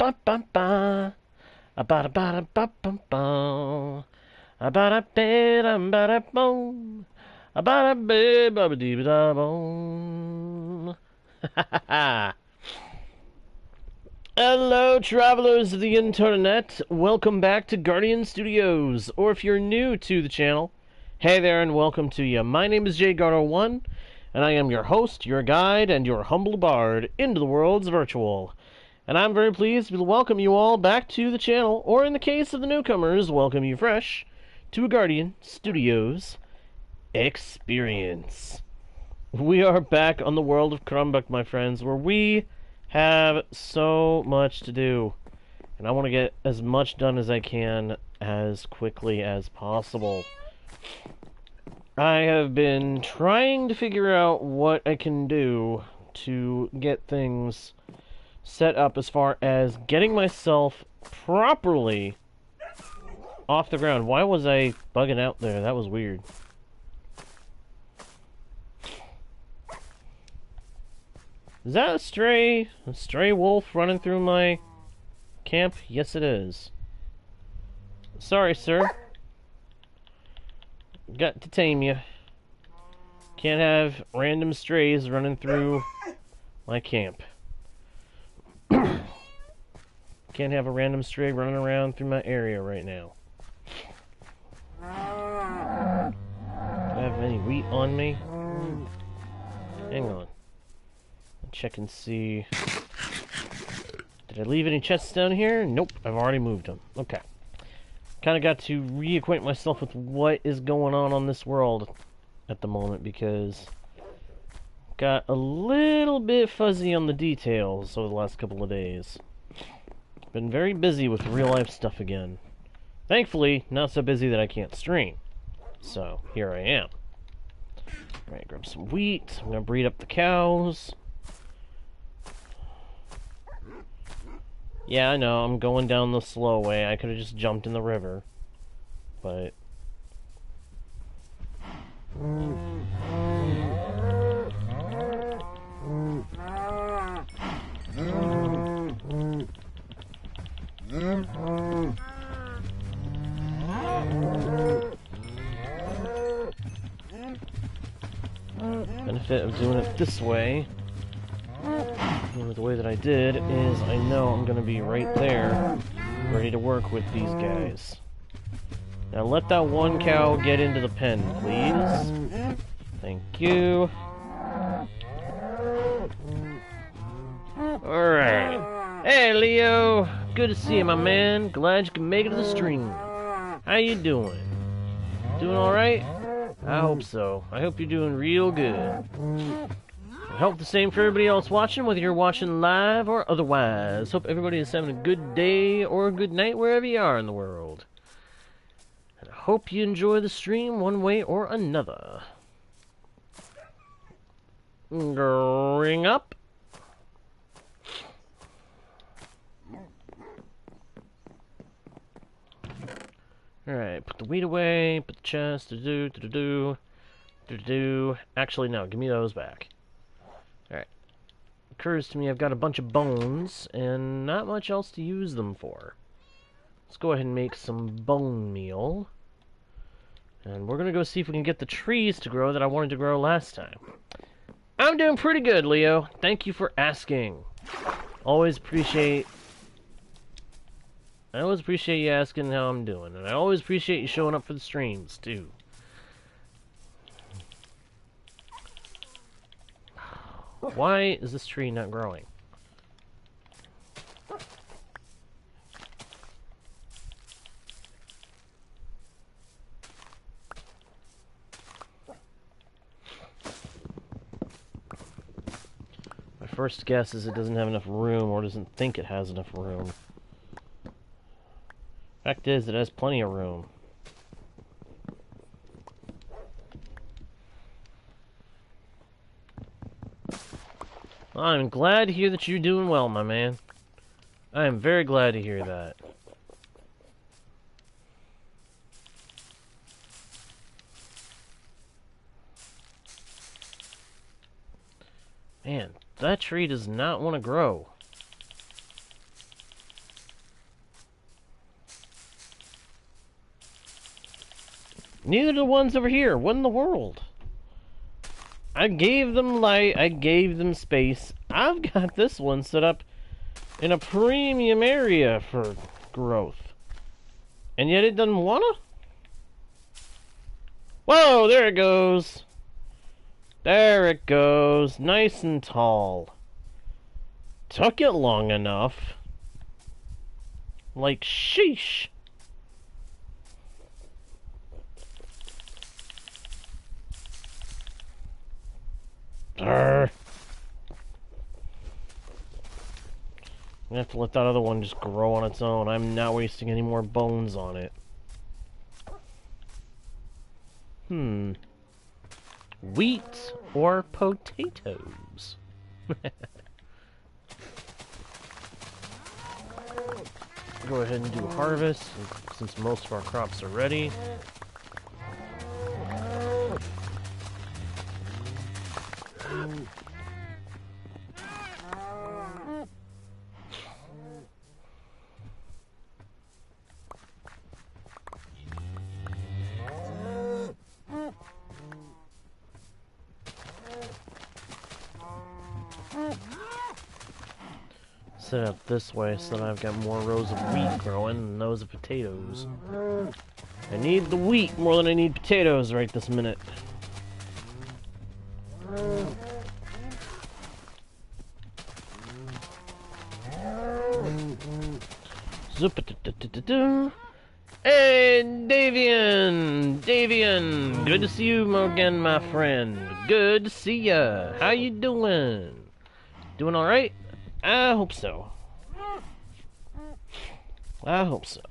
ba ba ba. A ba da ba da ba ba ba. A ba da ba da ba da boom. A ba da ba ba ba dee ba da boom. Ha ha ha. Hello, travelers of the internet. Welcome back to Guardian Studios. Or if you're new to the channel, hey there and welcome to you. My name is JGardo1, and I am your host, your guide, and your humble bard into the world's virtual. And I'm very pleased to welcome you all back to the channel, or in the case of the newcomers, welcome you fresh to a Guardian Studios experience. We are back on the world of Crumbach, my friends, where we have so much to do, and I want to get as much done as I can as quickly as possible. I have been trying to figure out what I can do to get things set up as far as getting myself properly off the ground. Why was I bugging out there? That was weird. Is that a stray wolf running through my camp? Yes, it is. Sorry, sir. Got to tame you. Can't have random strays running through my camp. Can't have a random stray running around through my area right now. Do I have any wheat on me? Hang on. Check and see. Did I leave any chests down here? Nope, I've already moved them. Okay. Kind of got to reacquaint myself with what is going on this world at the moment, because got a little bit fuzzy on the details over the last couple of days. Been very busy with real life stuff again. Thankfully, not so busy that I can't stream. So, here I am. Alright, grab some wheat. I'm gonna breed up the cows. Yeah, I know, I'm going down the slow way. I could have just jumped in the river. But... benefit of doing it this way, the way that I did, is I know I'm going to be right there, ready to work with these guys. Now let that one cow get into the pen, please. Thank you. Alright. Hey, Leo. Good to see you, my man. Glad you can make it to the stream. How you doing? Doing alright? I hope so. I hope you're doing real good. I hope the same for everybody else watching, whether you're watching live or otherwise. Hope everybody is having a good day or a good night wherever you are in the world. And I hope you enjoy the stream one way or another. Ring up. Alright, put the wheat away, put the chest, Actually, no, give me those back. Alright. Occurs to me I've got a bunch of bones, and not much else to use them for. Let's go ahead and make some bone meal. And we're gonna go see if we can get the trees to grow that I wanted to grow last time. I'm doing pretty good, Leo. Thank you for asking. Always appreciate... I always appreciate you asking how I'm doing, and I always appreciate you showing up for the streams, too. Why is this tree not growing? My first guess is it doesn't have enough room, or doesn't think it has enough room. Fact is, it has plenty of room. Well, I'm glad to hear that you're doing well, my man. I am very glad to hear that. Man, that tree does not want to grow. Neither do the ones over here. What in the world? I gave them light. I gave them space. I've got this one set up in a premium area for growth. And yet it doesn't wanna? Whoa, there it goes. There it goes. Nice and tall. Took it long enough. Like, sheesh. Arrgh. I'm gonna have to let that other one just grow on its own. I'm not wasting any more bones on it. Wheat or potatoes? Go ahead and do a harvest, since most of our crops are ready. Set it up this way so that I've got more rows of wheat growing than those of potatoes. I need the wheat more than I need potatoes right this minute. Hey, Davian! Davian! Good to see you again, my friend. Good to see ya. How you doing? Doing alright? I hope so. I hope so.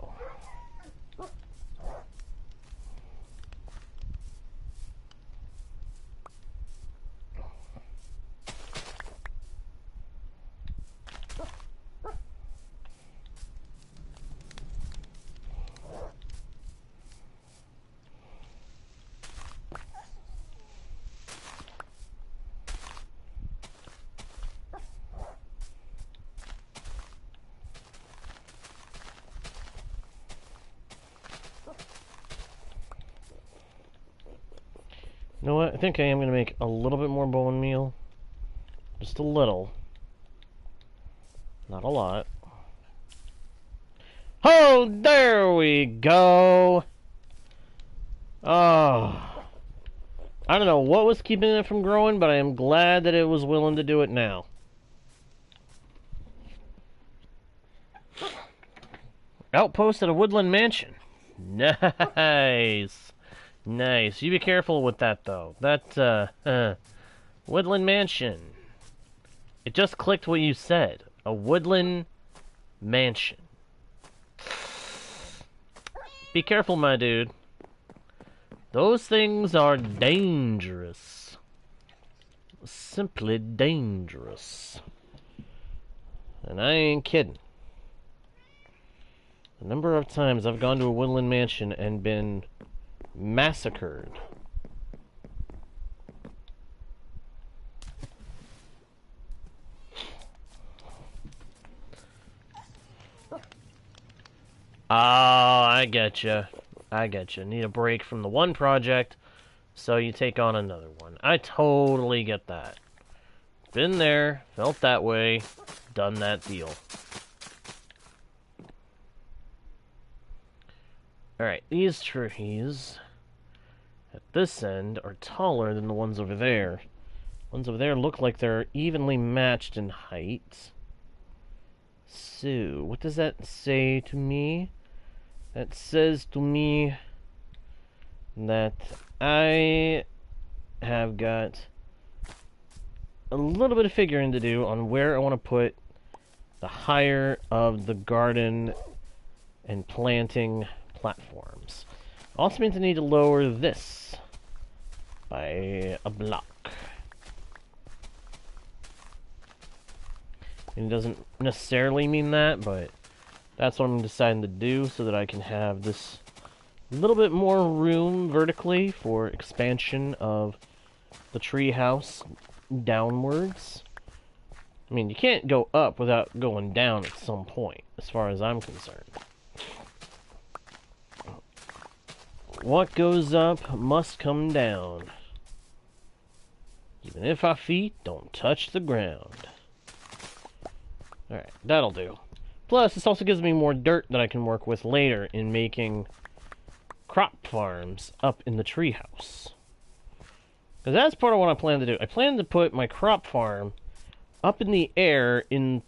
You know what? I think I am going to make a little bit more bone meal. Just a little. Not a lot. Oh, there we go! Oh. I don't know what was keeping it from growing, but I am glad that it was willing to do it now. Outpost at a woodland mansion. Nice. Nice. You be careful with that, though. That, woodland mansion. It just clicked what you said. A woodland mansion. Be careful, my dude. Those things are dangerous. Simply dangerous. And I ain't kidding. The number of times I've gone to a woodland mansion and been massacred. Oh, I getcha. I getcha. Need a break from the one project, so you take on another one. I totally get that. Been there, felt that way, done that deal. Alright, these trees at this end are taller than the ones over there. Ones over there look like they're evenly matched in height. So, what does that say to me? That says to me that I have got a little bit of figuring to do on where I want to put the higher of the garden and planting platforms. Also means I need to lower this by a block. And it doesn't necessarily mean that, but that's what I'm deciding to do so that I can have this little bit more room vertically for expansion of the treehouse downwards. I mean, you can't go up without going down at some point, as far as I'm concerned. What goes up must come down. Even if our feet don't touch the ground. Alright, that'll do. Plus, this also gives me more dirt that I can work with later in making crop farms up in the treehouse. Because that's part of what I plan to do. I plan to put my crop farm up in the air in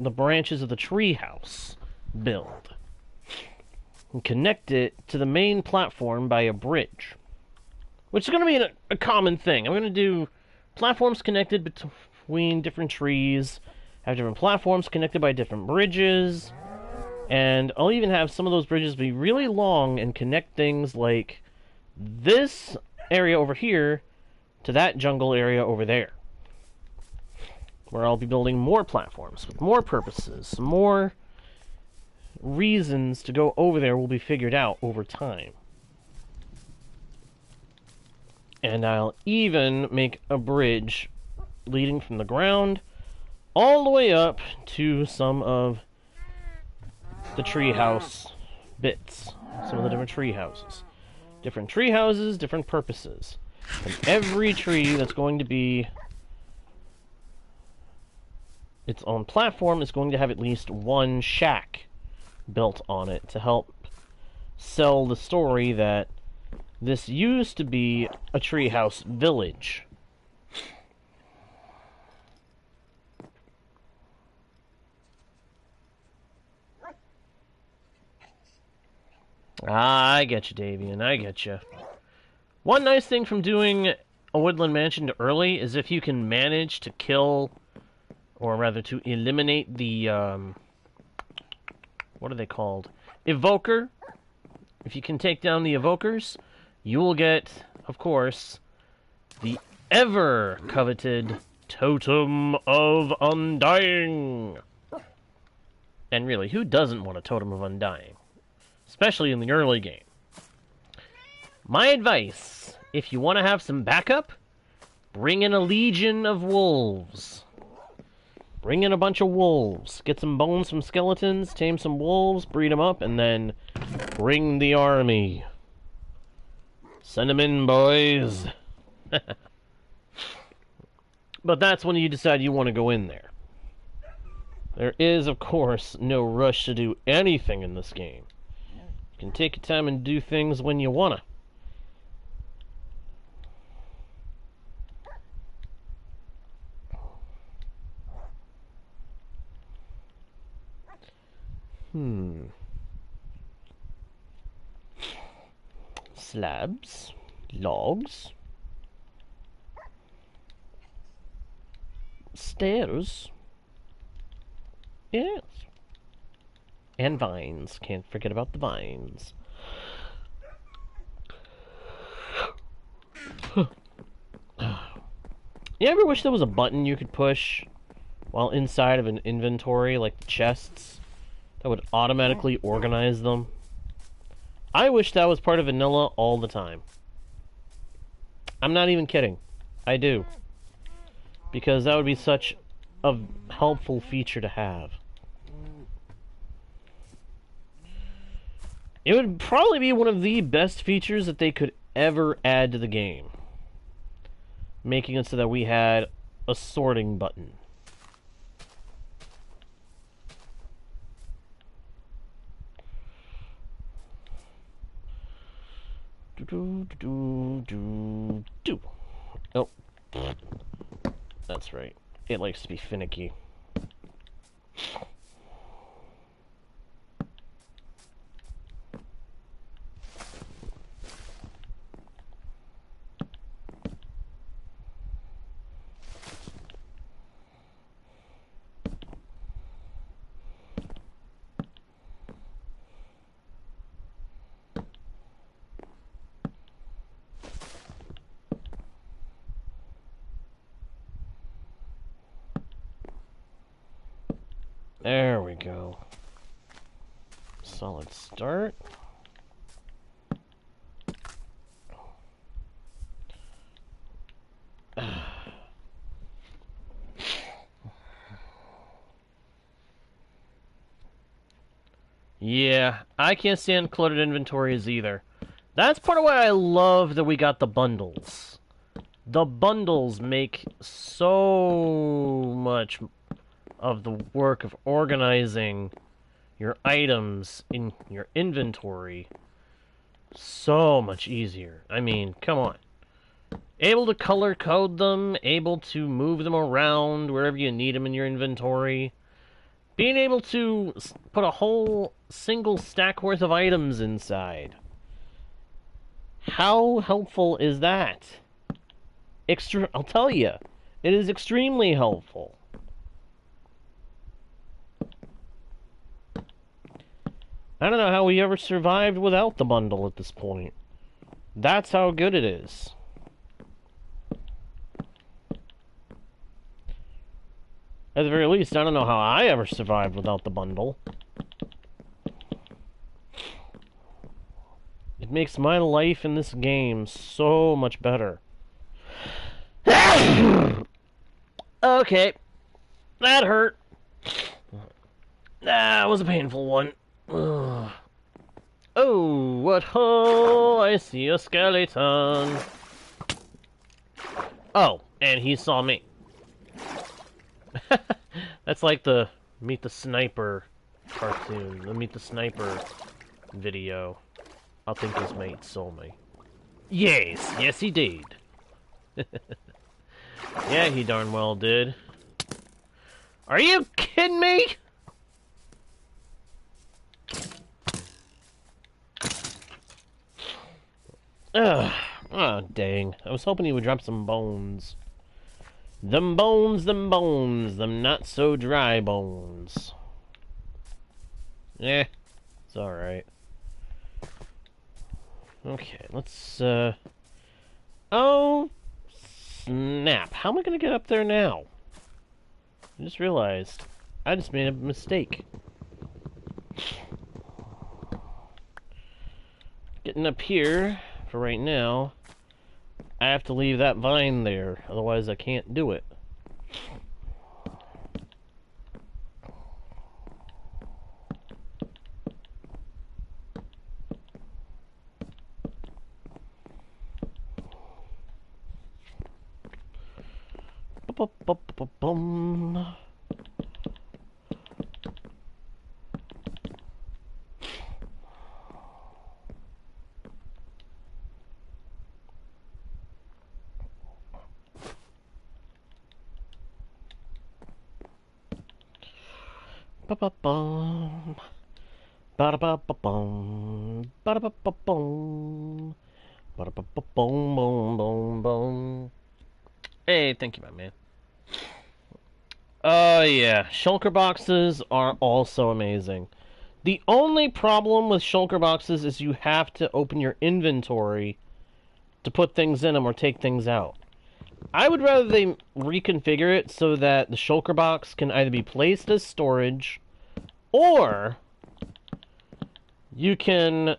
the branches of the treehouse build. And connect it to the main platform by a bridge. Which is going to be a common thing. I'm going to do platforms connected between different trees, have different platforms connected by different bridges, and I'll even have some of those bridges be really long and connect things like this area over here to that jungle area over there. Where I'll be building more platforms with more purposes, more reasons to go over there will be figured out over time. And I'll even make a bridge leading from the ground all the way up to some of the treehouse bits. Some of the different tree houses. Different tree houses, different purposes. And every tree that's going to be its own platform is going to have at least one shack built on it to help sell the story that this used to be a treehouse village. I get you, Davian, I get you. One nice thing from doing a woodland mansion early is if you can manage to kill, or rather to eliminate the, what are they called? Evoker. If you can take down the evokers, you will get, of course, the ever-coveted Totem of Undying. And really, who doesn't want a Totem of Undying? Especially in the early game. My advice, if you want to have some backup, bring in a legion of wolves. Bring in a bunch of wolves. Get some bones from skeletons, tame some wolves, breed them up, and then bring the army. Send them in, boys. But that's when you decide you want to go in there. There is, of course, no rush to do anything in this game. You can take your time and do things when you wanna. Slabs. Logs. Stairs. Yes. And vines. Can't forget about the vines. You ever wish there was a button you could push while inside of an inventory, like the chests, that would automatically organize them? I wish that was part of vanilla all the time. I'm not even kidding. I do. Because that would be such a helpful feature to have. It would probably be one of the best features that they could ever add to the game. Making it so that we had a sorting button. Oh. That's right. It likes to be finicky. There we go. Solid start. Yeah, I can't stand cluttered inventories either. That's part of why I love that we got the bundles. The bundles make so much of the work of organizing your items in your inventory so much easier. I mean, come on. Able to color code them, able to move them around wherever you need them in your inventory. Being able to put a whole single stack worth of items inside. How helpful is that? I'll tell you, it is extremely helpful. I don't know how we ever survived without the bundle at this point. That's how good it is. At the very least, I don't know how I ever survived without the bundle. It makes my life in this game so much better. Okay. That hurt. That was a painful one. Oh, what ho! I see a skeleton. Oh, and he saw me. That's like the Meet the Sniper cartoon, the Meet the Sniper video. I think his mate saw me. Yes, he did. Yeah, he darn well did. Are you kidding me? Ugh. Oh, dang. I was hoping he would drop some bones. Them bones, them not so dry bones. Eh, it's alright. Okay, let's, oh, snap. How am I gonna get up there now? I just realized. I just made a mistake. Getting up here, for right now, I have to leave that vine there, otherwise I can't do it. Bum. Ba-ba-bum. Ba-da-ba-ba-bum. Ba-da-ba-ba-bum. Ba-da-ba-ba-bum, bum, bum, bum. Hey, thank you, my man. Yeah. Shulker boxes are also amazing. The only problem with shulker boxes is you have to open your inventory to put things in them or take things out. I would rather they reconfigure it so that the shulker box can either be placed as storage or you can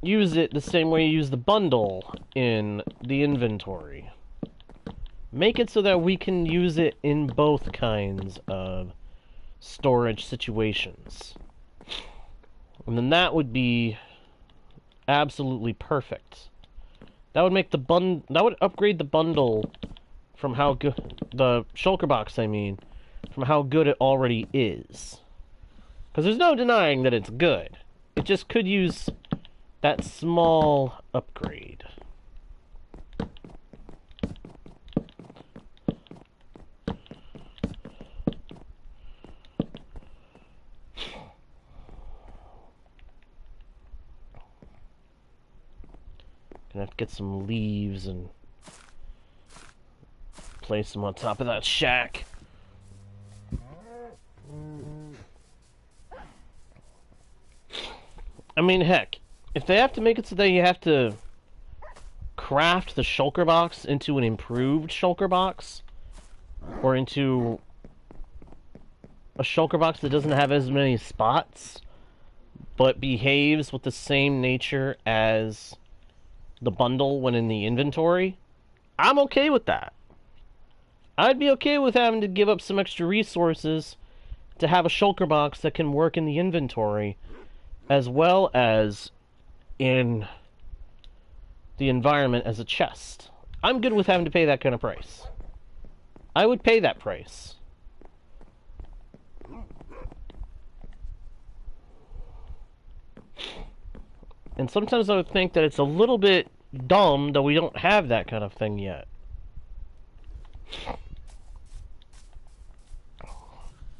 use it the same way you use the bundle in the inventory. Make it so that we can use it in both kinds of storage situations. And then that would be absolutely perfect. That would make that would upgrade the bundle from how good the shulker box, I mean, from how good it already is. Because there's no denying that it's good. It just could use that small upgrade. Gonna have to get some leaves and place them on top of that shack. I mean, heck, if they have to make it so that you have to craft the shulker box into an improved shulker box, or into a shulker box that doesn't have as many spots, but behaves with the same nature as the bundle when in the inventory, I'm okay with that. I'd be okay with having to give up some extra resources to have a shulker box that can work in the inventory, as well as in the environment as a chest. I'm good with having to pay that kind of price. I would pay that price. And sometimes I would think that it's a little bit dumb that we don't have that kind of thing yet.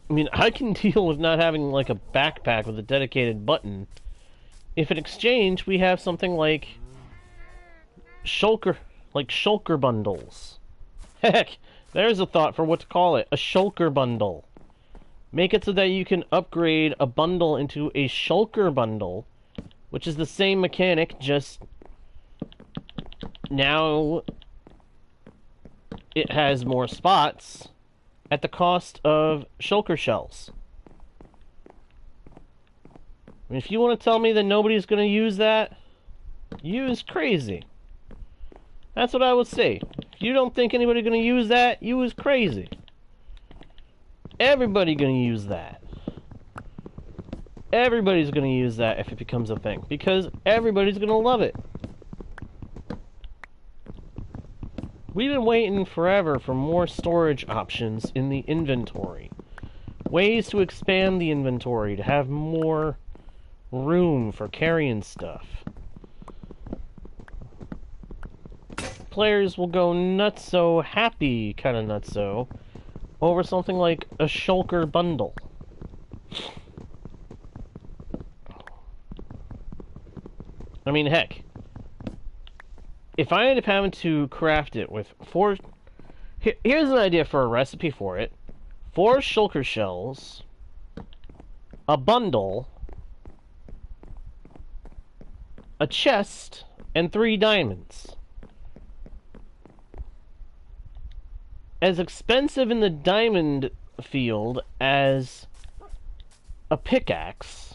I mean, I can deal with not having like a backpack with a dedicated button if in exchange we have something like shulker bundles. Heck, there's a thought for what to call it, a shulker bundle. Make it so that you can upgrade a bundle into a shulker bundle, which is the same mechanic, just now it has more spots at the cost of shulker shells. I mean, if you want to tell me that nobody's going to use that, you is crazy. That's what I would say. If you don't think anybody's going to use that, you is crazy. Everybody's going to use that. Everybody's going to use that if it becomes a thing, because everybody's going to love it. We've been waiting forever for more storage options in the inventory. Ways to expand the inventory, to have more room for carrying stuff. Players will go nutso, happy kind of nutso, over something like a shulker bundle. I mean, heck, if I end up having to craft it with 4... Here's an idea for a recipe for it. 4 shulker shells, a bundle, a chest, and 3 diamonds. As expensive in the diamond field as a pickaxe,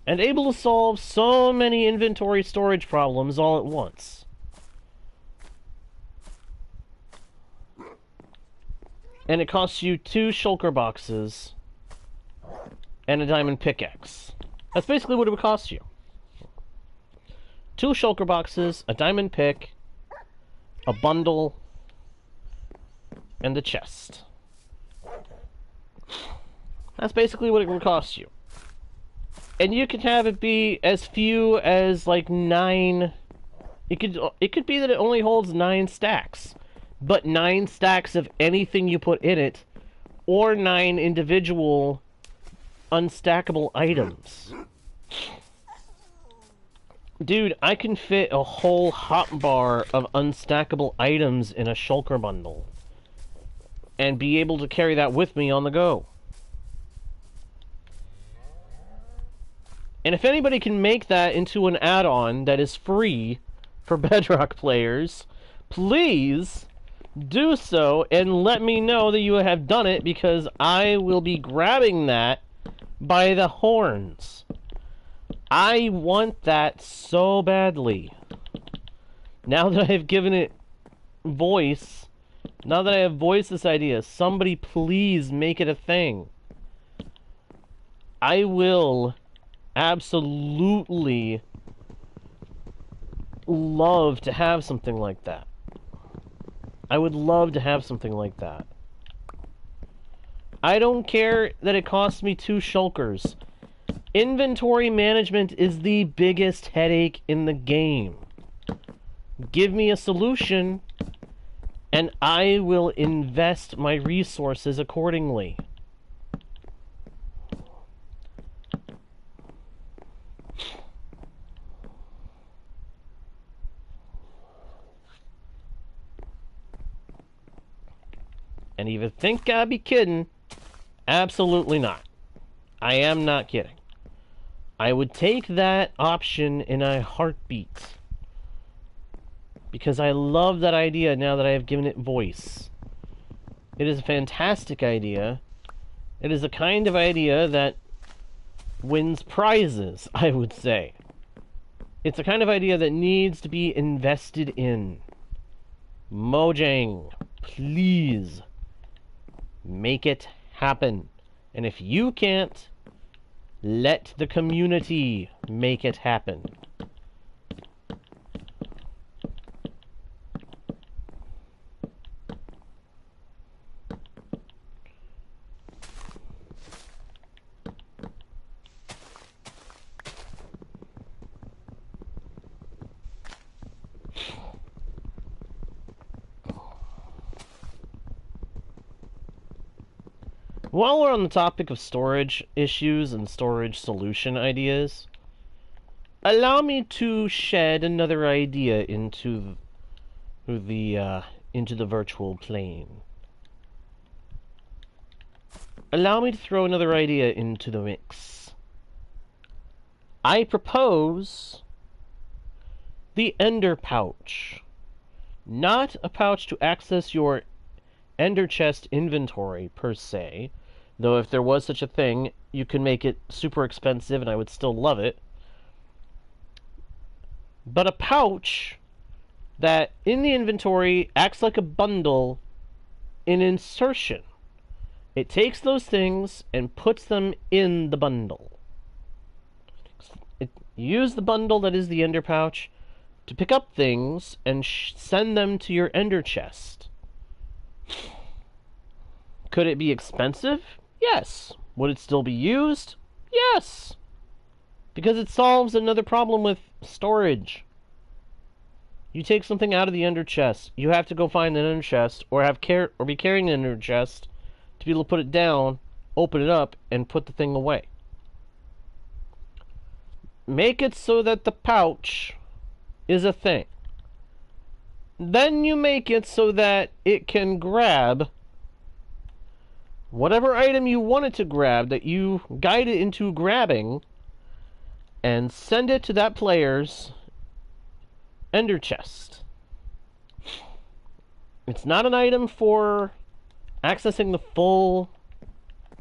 and able to solve so many inventory storage problems all at once. And it costs you 2 shulker boxes and a diamond pickaxe. That's basically what it would cost you. 2 shulker boxes, a diamond pick, a bundle, and the chest. That's basically what it would cost you. And you can have it be as few as like 9. It could be that it only holds 9 stacks, but 9 stacks of anything you put in it, or 9 individual unstackable items. Dude, I can fit a whole hotbar of unstackable items in a shulker bundle and be able to carry that with me on the go. And if anybody can make that into an add-on that is free for Bedrock players, please do so and let me know that you have done it, because I will be grabbing that by the horns. I want that so badly. Now that I have given it voice, now that I have voiced this idea, somebody please make it a thing. I will absolutely love to have something like that. I would love to have something like that. I don't care that it costs me 2 shulkers. Inventory management is the biggest headache in the game. Give me a solution, and I will invest my resources accordingly. And you would think I'd be kidding. Absolutely not. I am not kidding. I would take that option in a heartbeat, because I love that idea now that I have given it voice. It is a fantastic idea. It is a kind of idea that wins prizes, I would say. It's a kind of idea that needs to be invested in. Mojang, please make it happen. And if you can't, Let the community make it happen. While we're on the topic of storage issues and storage solution ideas, allow me to shed another idea into the virtual plane. Allow me to throw another idea into the mix. I propose the Ender Pouch. Not a pouch to access your Ender Chest inventory, per se, though if there was such a thing, you could make it super expensive and I would still love it. But a pouch that, in the inventory, acts like a bundle in insertion. It takes those things and puts them in the bundle. Use the bundle that is the Ender Pouch to pick up things and send them to your Ender Chest. Could it be expensive? Yes. Would it still be used? Yes. Because it solves another problem with storage. You take something out of the Ender Chest, you have to go find an Ender Chest, or be carrying an Ender Chest to be able to put it down, open it up, and put the thing away. Make it so that the pouch is a thing. Then you make it so that it can grab whatever item you want it to grab, that you guide it into grabbing, and send it to that player's Ender Chest. It's not an item for accessing the full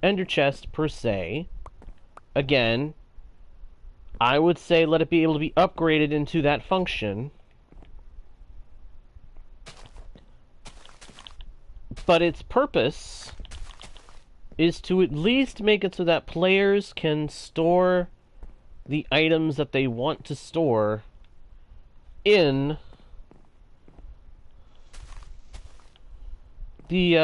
Ender Chest, per se. Again, I would say let it be able to be upgraded into that function. But its purpose is to at least make it so that players can store the items that they want to store in the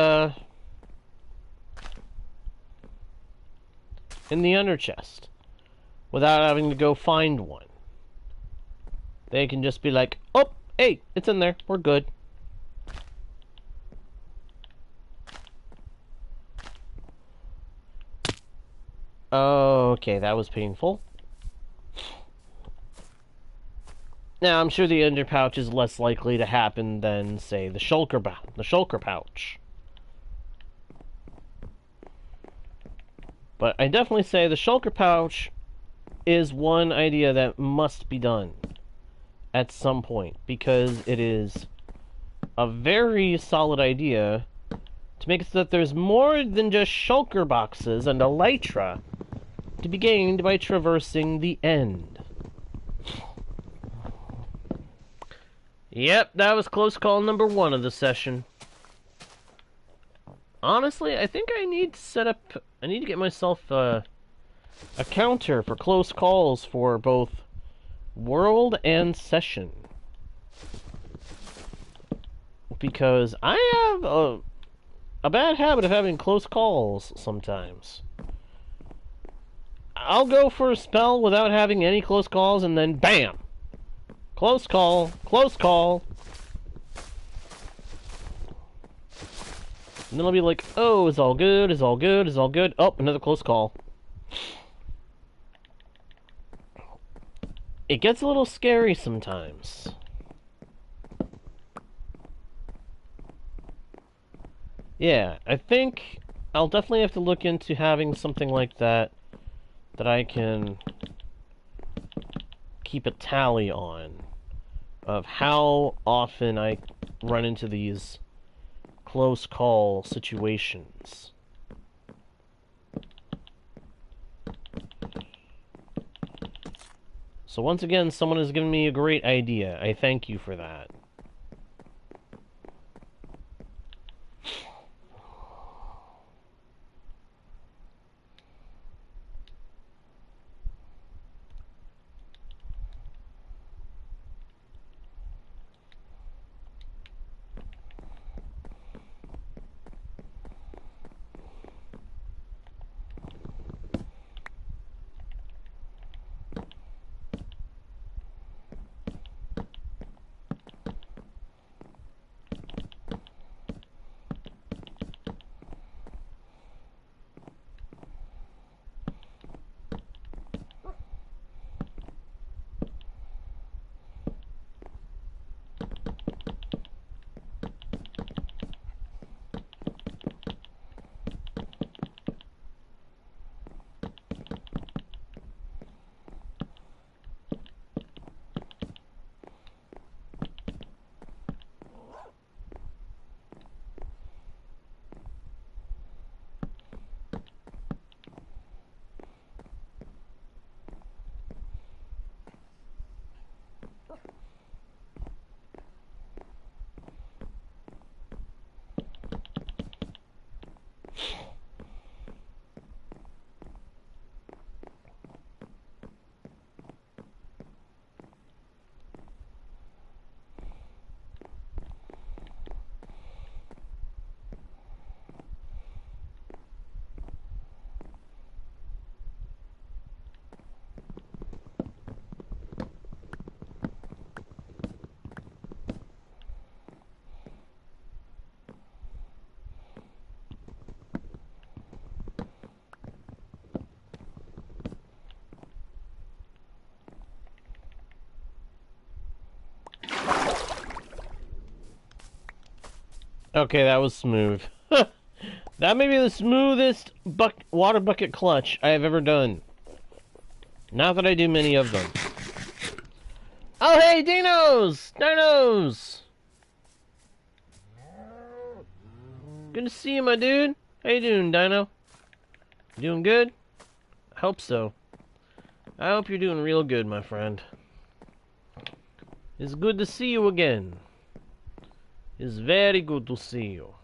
Ender Chest without having to go find one. They can just be like, oh, hey, it's in there, we're good. Okay, that was painful. Now, I'm sure the Ender Pouch is less likely to happen than, say, the Shulker Pouch. But I definitely say the Shulker Pouch is one idea that must be done at some point, because it is a very solid idea to make it so that there's more than just Shulker boxes and Elytra to be gained by traversing the end. Yep, that was close call number 1 of the session. Honestly, I think I need to get myself a counter for close calls for both world and session. Because I have a bad habit of having close calls sometimes. I'll go for a spell without having any close calls, and then BAM! Close call, close call. And then I'll be like, oh, it's all good, it's all good, it's all good. Oh, another close call. It gets a little scary sometimes. Yeah, I think I'll definitely have to look into having something like that I can keep a tally on of how often I run into these close call situations. So once again, someone has given me a great idea. I thank you for that. Okay, that was smooth. That may be the smoothest water bucket clutch I have ever done. Not that I do many of them. Oh, hey, dinos! Dinos! Good to see you, my dude. How you doing, Dino? You doing good? I hope so. I hope you're doing real good, my friend. It's good to see you again. It's very good to see you.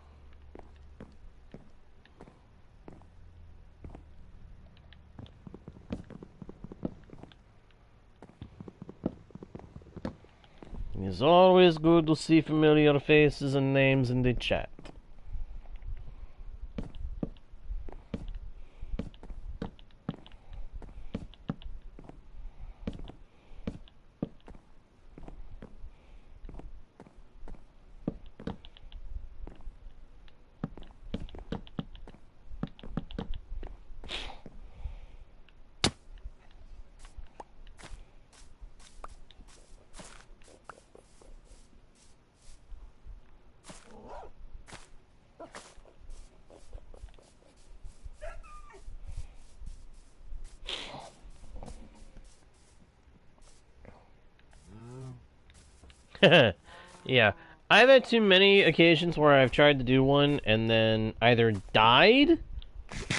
It's always good to see familiar faces and names in the chat. Yeah, I've had too many occasions where I've tried to do one and then either died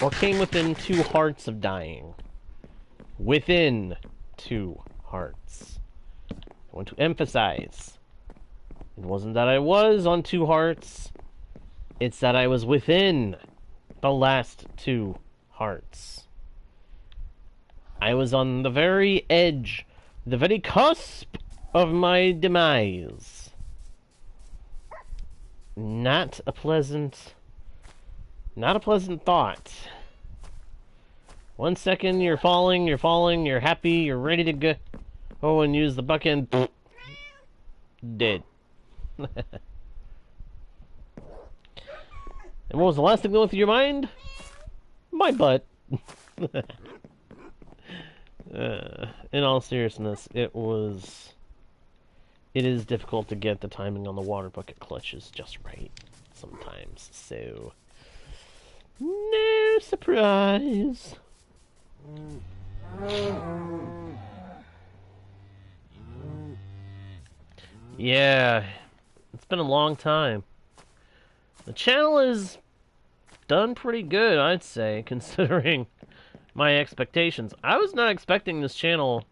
or came within 2 hearts of dying. Within 2 hearts. I want to emphasize. It wasn't that I was on 2 hearts. It's that I was within the last 2 hearts. I was on the very edge, the very cusp of my demise. Not a pleasant thought. 1 second you're falling, you're happy, you're ready to go. Oh, and use the bucket and dead. And what was the last thing going through your mind? My butt. In all seriousness, it is difficult to get the timing on the water bucket clutches just right sometimes, so no surprise. Yeah, it's been a long time. The channel is done pretty good, I'd say, considering my expectations. I was not expecting this channel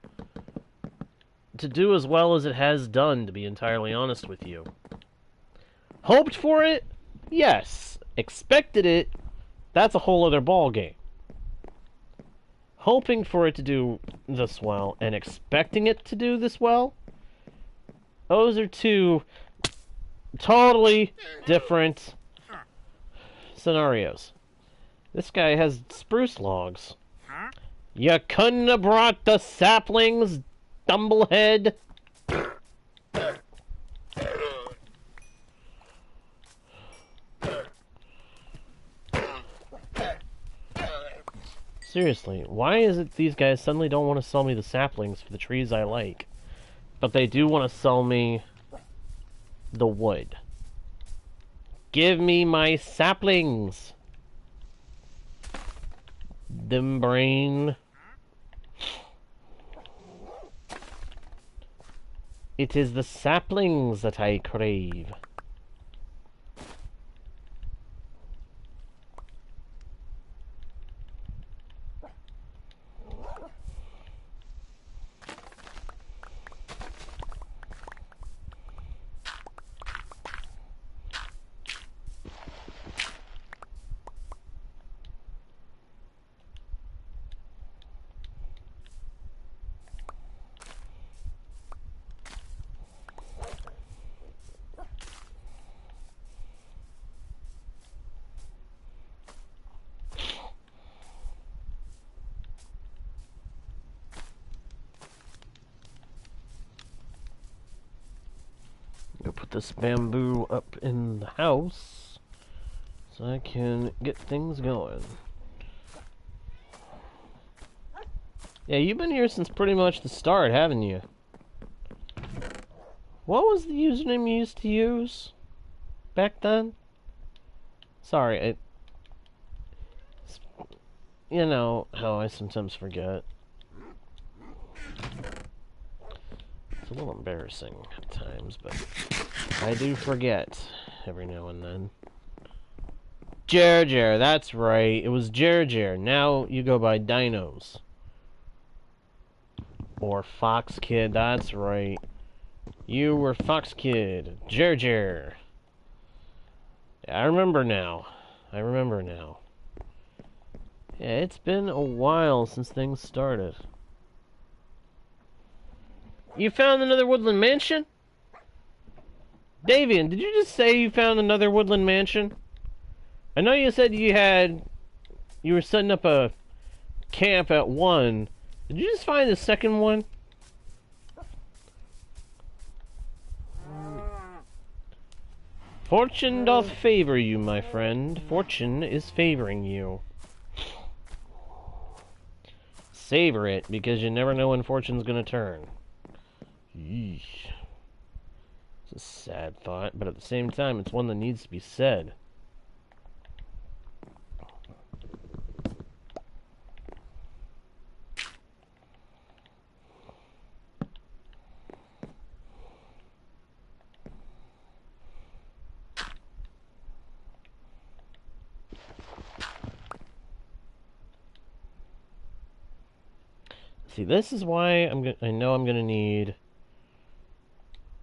to do as well as it has done, to be entirely honest with you. Hoped for it? Yes. Expected it? That's a whole other ballgame. Hoping for it to do this well and expecting it to do this well? Those are 2 totally different scenarios. This guy has spruce logs. You couldn't have brought the saplings, Dumblehead. Seriously, why is it these guys suddenly don't want to sell me the saplings for the trees I like, but they do want to sell me the wood? Give me my saplings! Them brain. It is the saplings that I crave. Go put this bamboo up in the house so I can get things going. Yeah, you've been here since pretty much the start, haven't you? What was the username you used to use back then? Sorry, you know how I sometimes forget. It's a little embarrassing at times, but I do forget every now and then. Jer, that's right. It was Jer. Now you go by Dinos. Or Fox Kid, that's right. You were Fox Kid. Jer. Yeah, I remember now. Yeah, it's been a while since things started. You found another woodland mansion? Davian, did you just say you found another woodland mansion? I know you said you were setting up a camp at one. Did you just find the second one? Fortune doth favor you, my friend. Fortune is favoring you. Savor it, because you never know when fortune's gonna turn. Yeesh. It's a sad thought, but at the same time, it's one that needs to be said. See, this is why I know I'm gonna need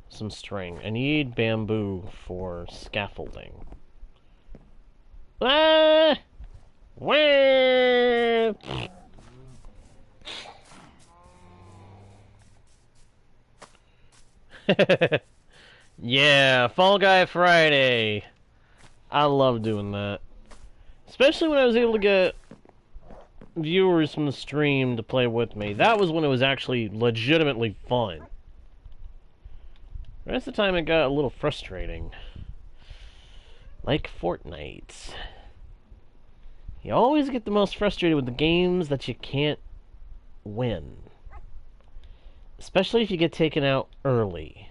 some string. I need bamboo for scaffolding. Ah! Wah! Yeah, Fall Guy Friday. I love doing that. Especially when I was able to get viewers from the stream to play with me. That was when it was actually legitimately fun. The rest of the time it got a little frustrating. Like Fortnite. You always get the most frustrated with the games that you can't win. Especially if you get taken out early.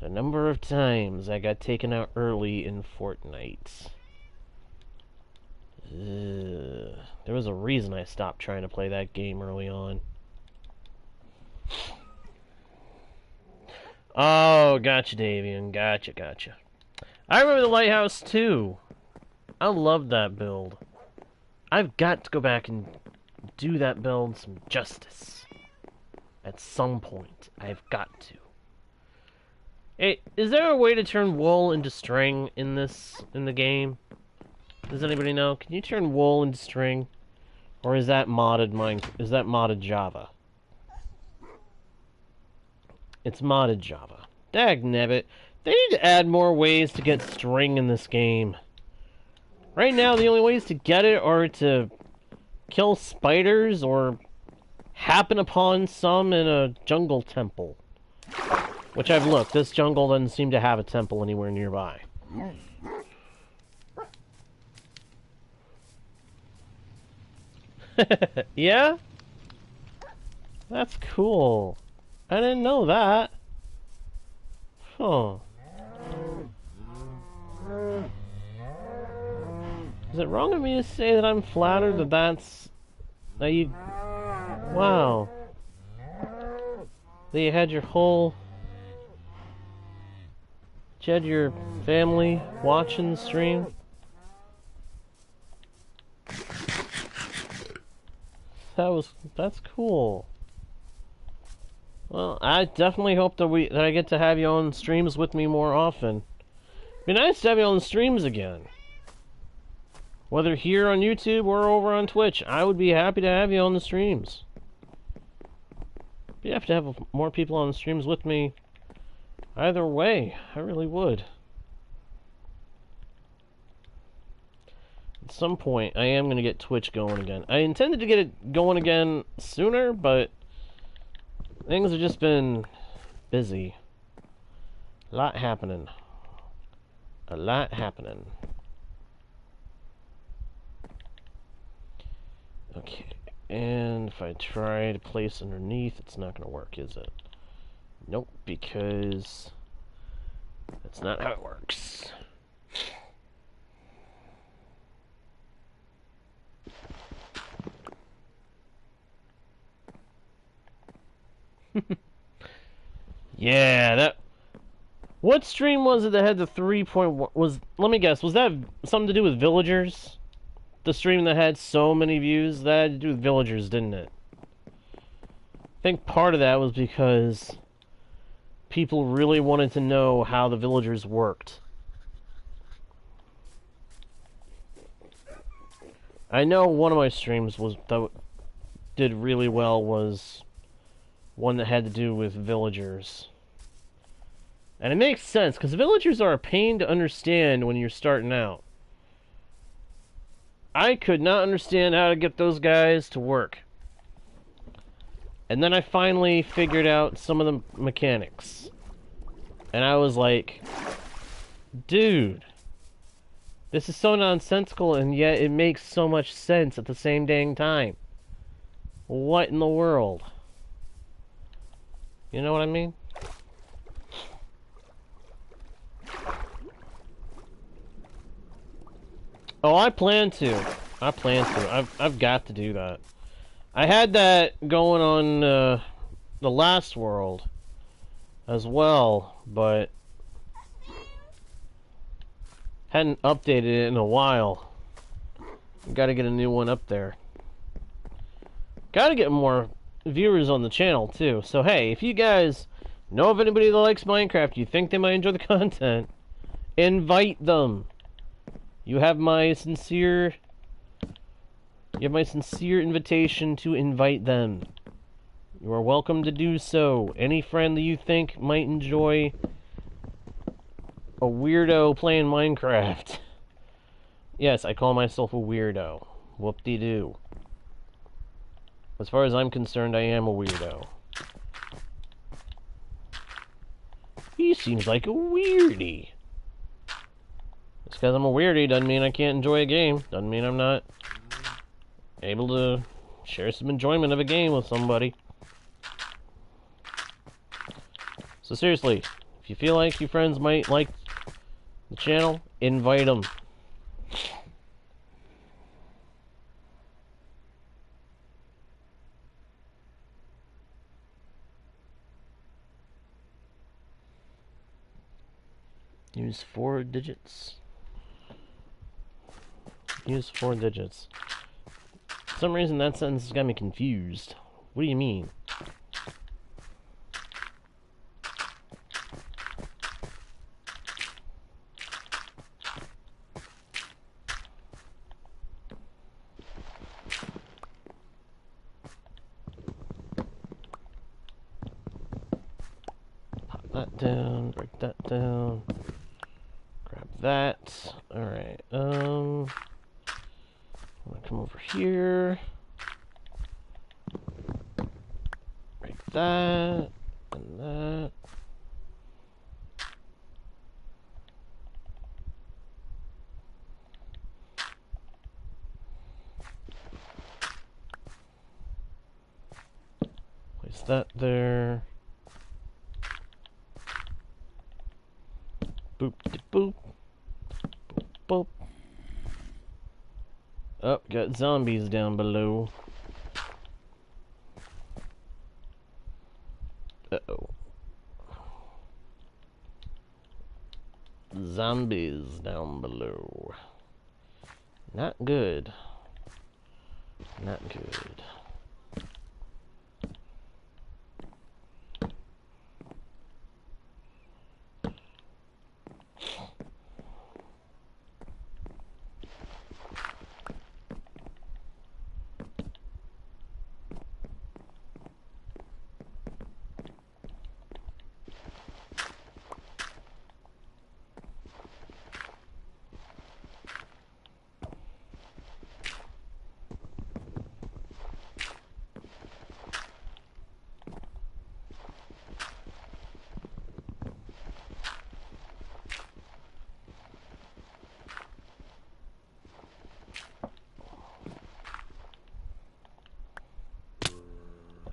The number of times I got taken out early in Fortnite. There was a reason I stopped trying to play that game early on. Oh, gotcha, Davian. Gotcha. I remember the lighthouse, too. I loved that build. I've got to go back and do that build some justice. At some point. I've got to. Hey, is there a way to turn wool into string in the game? Does anybody know? Can you turn wool into string? Or is that modded Java? It's modded Java. Dagnabbit. They need to add more ways to get string in this game. Right now, the only ways to get it are to kill spiders or happen upon some in a jungle temple. Which I've looked. This jungle doesn't seem to have a temple anywhere nearby. Yeah? That's cool. I didn't know that. Huh. Is it wrong of me to say that I'm flattered that you... Wow. That you had your whole... You had your family watching the stream? That's cool. Well, I definitely hope that I get to have you on streams with me more often. It'd be nice to have you on the streams again. Whether here on YouTube or over on Twitch, I would be happy to have you on the streams. You have to have more people on the streams with me. Either way, I really would. At some point, I am going to get Twitch going again. I intended to get it going again sooner, but things have just been busy. A lot happening. Okay, and if I try to place underneath, it's not going to work, is it? Nope, because That's not how it works. Yeah, that... What stream was it that had the 3.1... Was... Let me guess, was that something to do with villagers? The stream that had so many views? That had to do with villagers, didn't it? I think part of that was because people really wanted to know how the villagers worked. I know one of my streams was that did really well was one that had to do with villagers. And it makes sense, because villagers are a pain to understand when you're starting out. I could not understand how to get those guys to work. And then I finally figured out some of the mechanics. And I was like, dude, this is so nonsensical, and yet it makes so much sense at the same dang time. What in the world? You know what I mean? Oh, I plan to. I've got to do that. I had that going on the last world as well, but hadn't updated it in a while. Got to get a new one up there. Got to get more viewers on the channel too. So hey, if you guys know of anybody that likes Minecraft, you think they might enjoy the content, invite them. You have my sincere invitation to invite them. You are welcome to do so. Any friend that you think might enjoy a weirdo playing Minecraft. Yes, I call myself a weirdo. Whoop-de-doo. As far as I'm concerned, I am a weirdo. He seems like a weirdie. Just because I'm a weirdie doesn't mean I can't enjoy a game. Doesn't mean I'm not able to share some enjoyment of a game with somebody. So seriously, if you feel like your friends might like the channel, invite them. Use 4 digits. Use 4 digits. For some reason that sentence has got me confused. What do you mean? Pop that down, break that down. Grab that. Alright, I'm gonna come over here. Break that, and that. Place that there. Boop de boop. Boop boop. Oh, got zombies down below. Uh-oh. Zombies down below. Not good. Not good.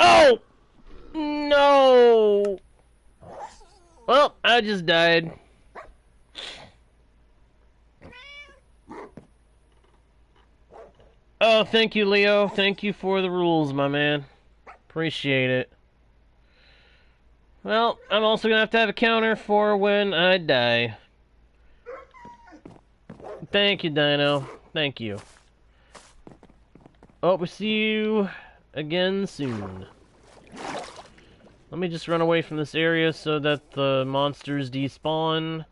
Oh! No! Well, I just died. Oh, thank you, Leo. Thank you for the rules, my man. Appreciate it. Well, I'm also gonna have a counter for when I die. Thank you, Dino. Thank you. Hope we see you again soon. Let me just run away from this area so that the monsters despawn,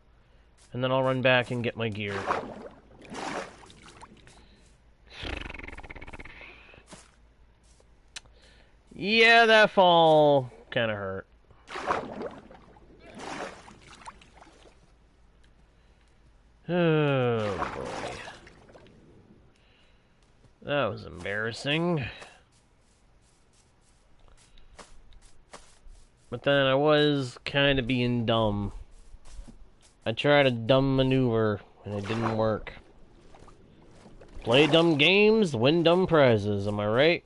and then I'll run back and get my gear. Yeah, that fall kind of hurt. Oh, boy. That was embarrassing. But then I was kind of being dumb. I tried a dumb maneuver, and it didn't work. Play dumb games, win dumb prizes, am I right?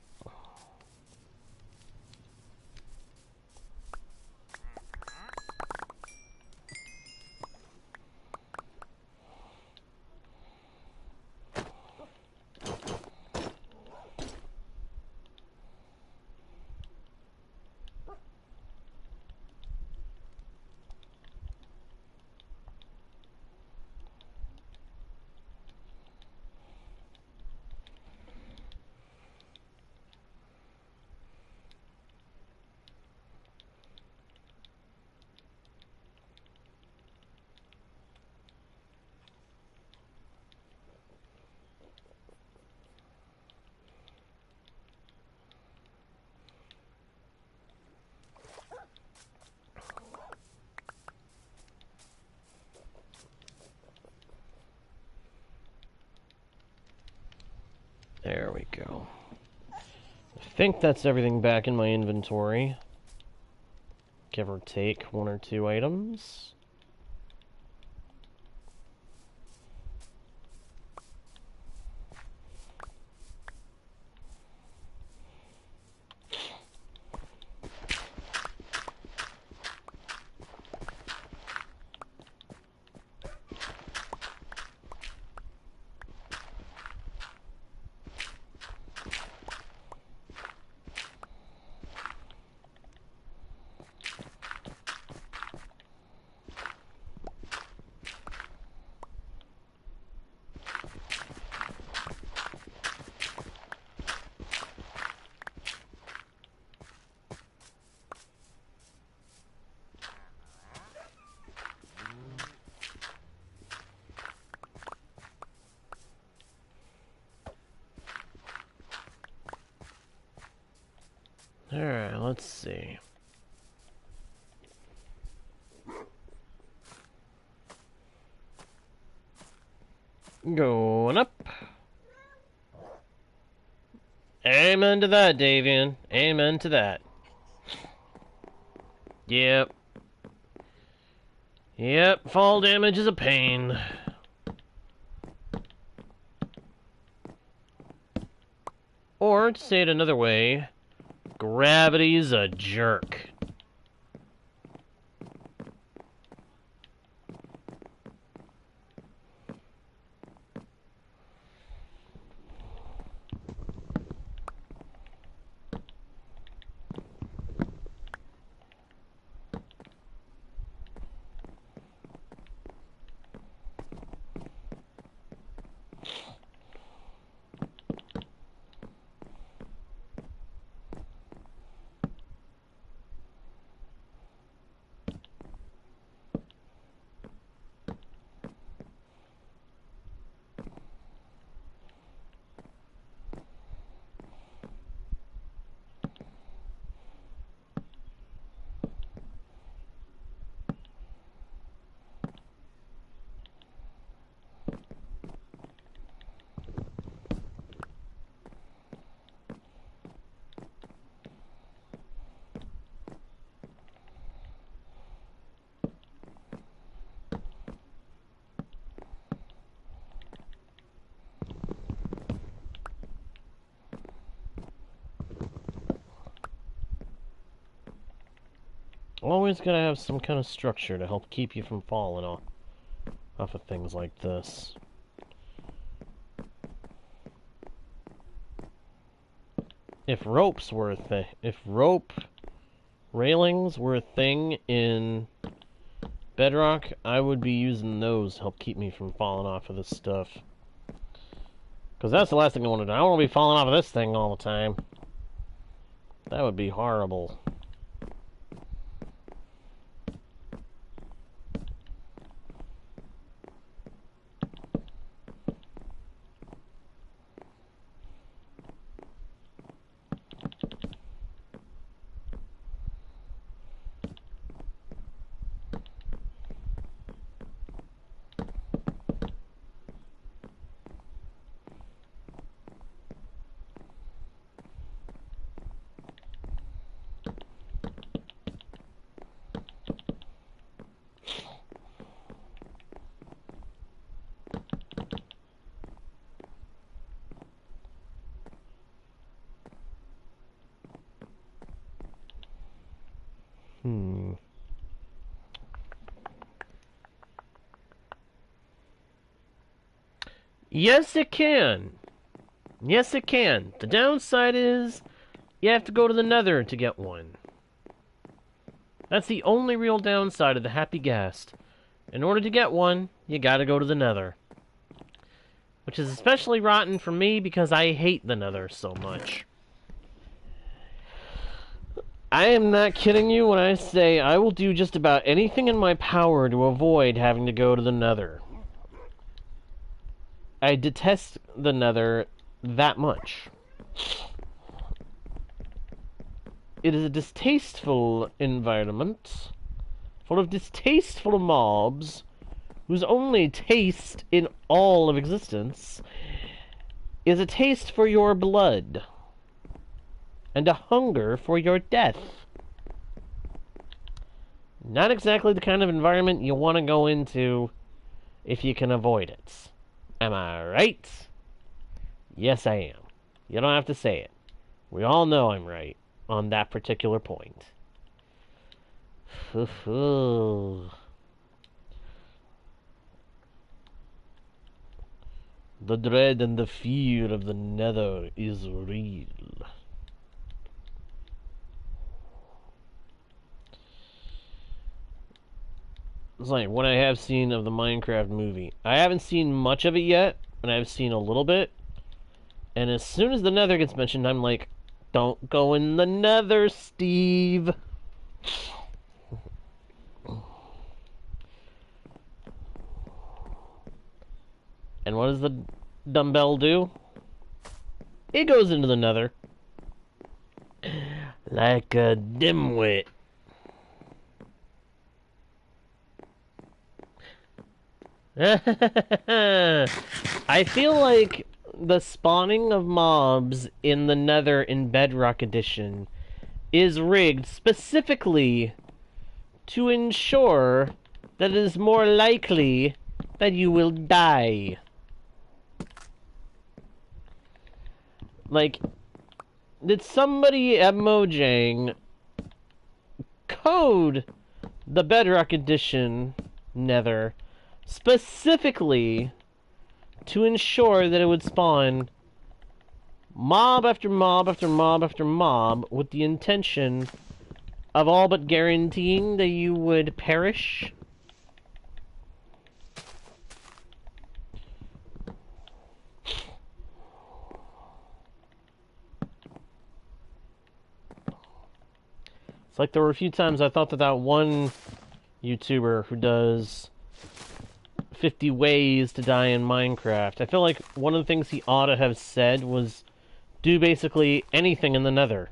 There we go. I think that's everything back in my inventory. Give or take 1 or 2 items. Alright, let's see. Going up. Amen to that, Davian. Amen to that. Yep. Yep, fall damage is a pain. Or, to say it another way, gravity's a jerk. Always gotta have some kind of structure to help keep you from falling off of things like this. If ropes were a thing, if rope railings were a thing in Bedrock, I would be using those to help keep me from falling off of this stuff. Because that's the last thing I want to do. I don't want to be falling off of this thing all the time. That would be horrible. Yes, it can. Yes, it can. The downside is you have to go to the Nether to get one. That's the only real downside of the Happy Ghast. In order to get one, you gotta go to the Nether. Which is especially rotten for me because I hate the Nether so much. I am not kidding you when I say I will do just about anything in my power to avoid having to go to the Nether. I detest the Nether that much. It is a distasteful environment, full of distasteful mobs, whose only taste in all of existence is a taste for your blood, and a hunger for your death. Not exactly the kind of environment you want to go into if you can avoid it. Am I right? Yes, I am. You don't have to say it. We all know I'm right on that particular point. The dread and the fear of the Nether is real. It's like what I have seen of the Minecraft movie. I haven't seen much of it yet, and I've seen a little bit. And as soon as the Nether gets mentioned, I'm like, don't go in the Nether, Steve. And what does the dumbbell do? It goes into the Nether. Like a dimwit. I feel like the spawning of mobs in the Nether in Bedrock Edition is rigged specifically to ensure that it is more likely that you will die. Like, did somebody at Mojang code the Bedrock Edition Nether specifically to ensure that it would spawn mob after mob after mob after mob with the intention of all but guaranteeing that you would perish? It's like there were a few times I thought that that one YouTuber who does 50 ways to die in Minecraft, I feel like one of the things he ought to have said was do basically anything in the Nether.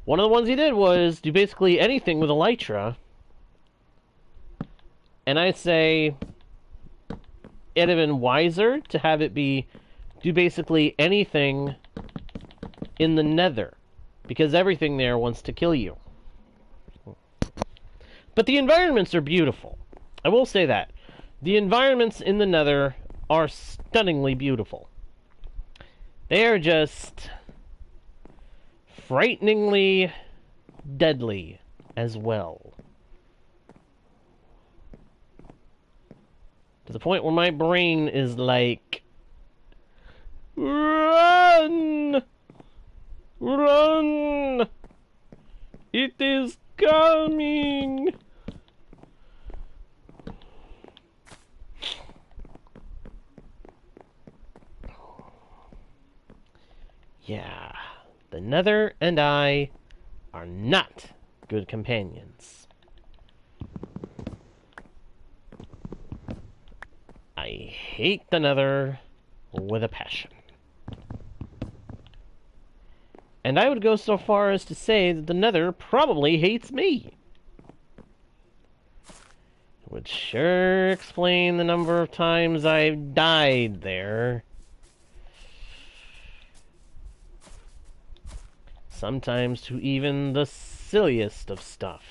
One of the ones he did was do basically anything with Elytra. And I say it'd have been wiser to have it be do basically anything in the Nether, because everything there wants to kill you. But the environments are beautiful. I will say that. The environments in the Nether are stunningly beautiful. They are just frighteningly deadly as well. To the point where my brain is like, run! Run! It is coming! Yeah, the Nether and I are not good companions. I hate the Nether with a passion. And I would go so far as to say that the Nether probably hates me. It would sure explain the number of times I've died there. Sometimes to even the silliest of stuff.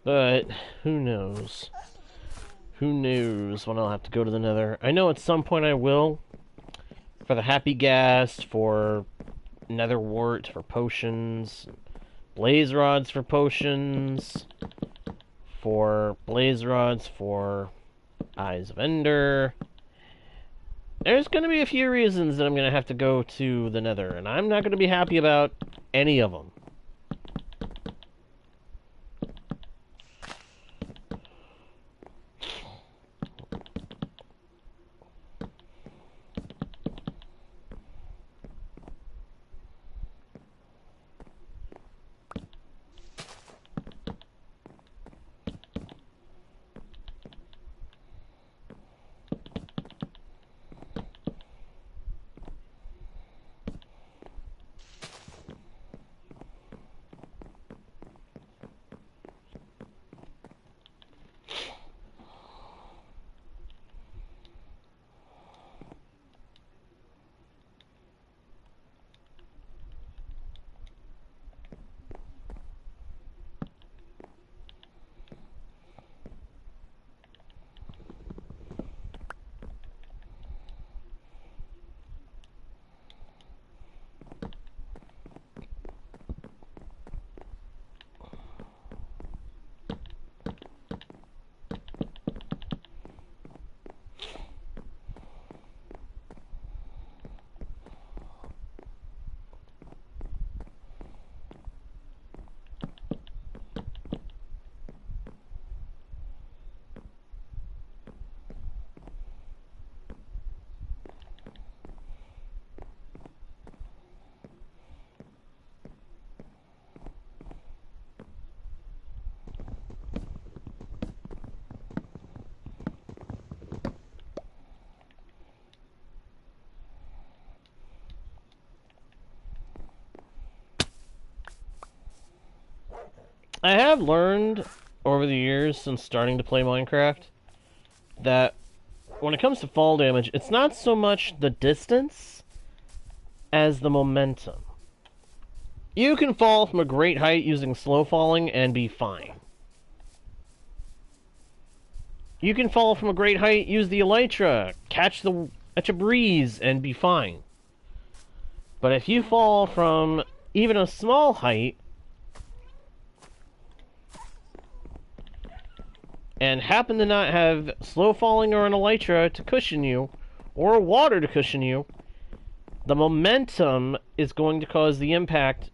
But who knows? Who knows when I'll have to go to the Nether? I know at some point I will. For the happy gas, for nether wart, for potions, blaze rods for potions, for blaze rods for eyes of ender. There's going to be a few reasons that I'm going to have to go to the Nether, and I'm not going to be happy about any of them. I have learned over the years since starting to play Minecraft that when it comes to fall damage, it's not so much the distance as the momentum. You can fall from a great height using slow falling and be fine. You can fall from a great height, use the elytra, catch a breeze, and be fine. But if you fall from even a small height and happen to not have slow falling or an elytra to cushion you, or water to cushion you, the momentum is going to cause the impact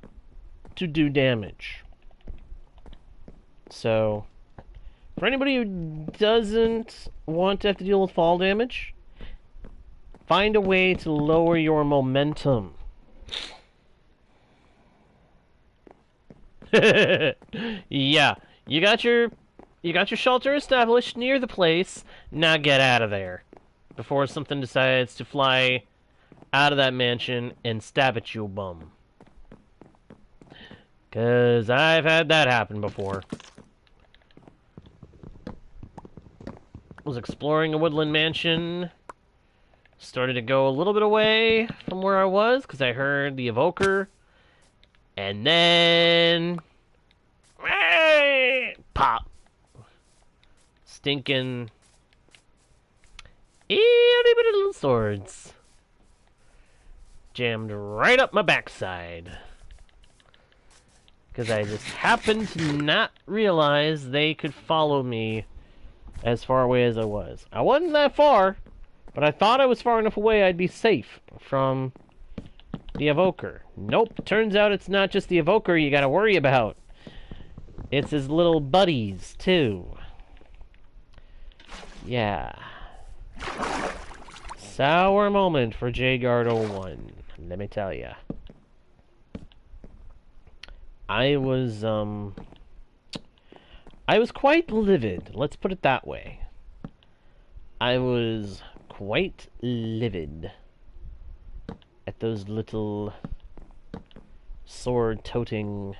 to do damage. So, for anybody who doesn't want to have to deal with fall damage, find a way to lower your momentum. Yeah, you got your shelter established near the place. Now get out of there before something decides to fly out of that mansion and stab at you, bum. 'Cause I've had that happen before. Was exploring a woodland mansion. Started to go a little bit away from where I was because I heard the evoker. And then pop. Stinking Itty bitty little swords. Jammed right up my backside. Because I just happened to not realize they could follow me as far away as I was. I wasn't that far, but I thought I was far enough away I'd be safe from the evoker. Nope, turns out it's not just the evoker you gotta worry about. It's his little buddies, too. Yeah. Sour moment for J-Guard 01, let me tell ya. I was quite livid, let's put it that way. I was quite livid at those little sword-toting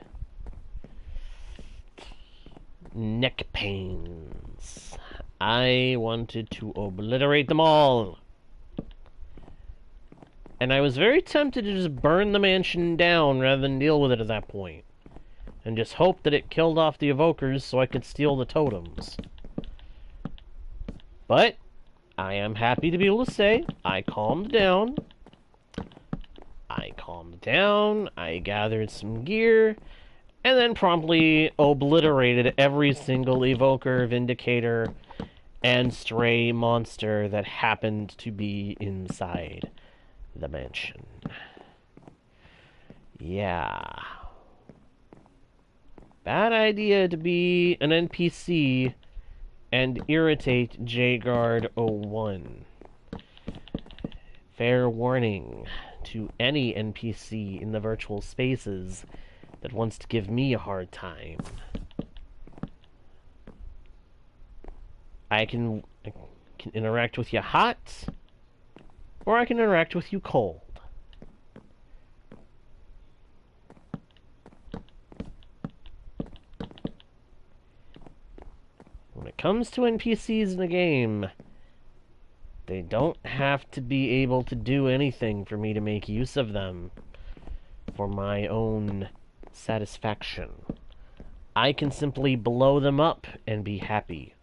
neck pains. I wanted to obliterate them all. And I was very tempted to just burn the mansion down rather than deal with it at that point. And just hope that it killed off the evokers so I could steal the totems. But I am happy to be able to say I calmed down. I gathered some gear, and then promptly obliterated every single evoker, vindicator, and stray monster that happened to be inside the mansion. Yeah. Bad idea to be an NPC and irritate J-Guard 01. Fair warning to any NPC in the virtual spaces that wants to give me a hard time. I can interact with you hot, or I can interact with you cold. When it comes to NPCs in a game, they don't have to be able to do anything for me to make use of them for my own satisfaction. I can simply blow them up and be happy.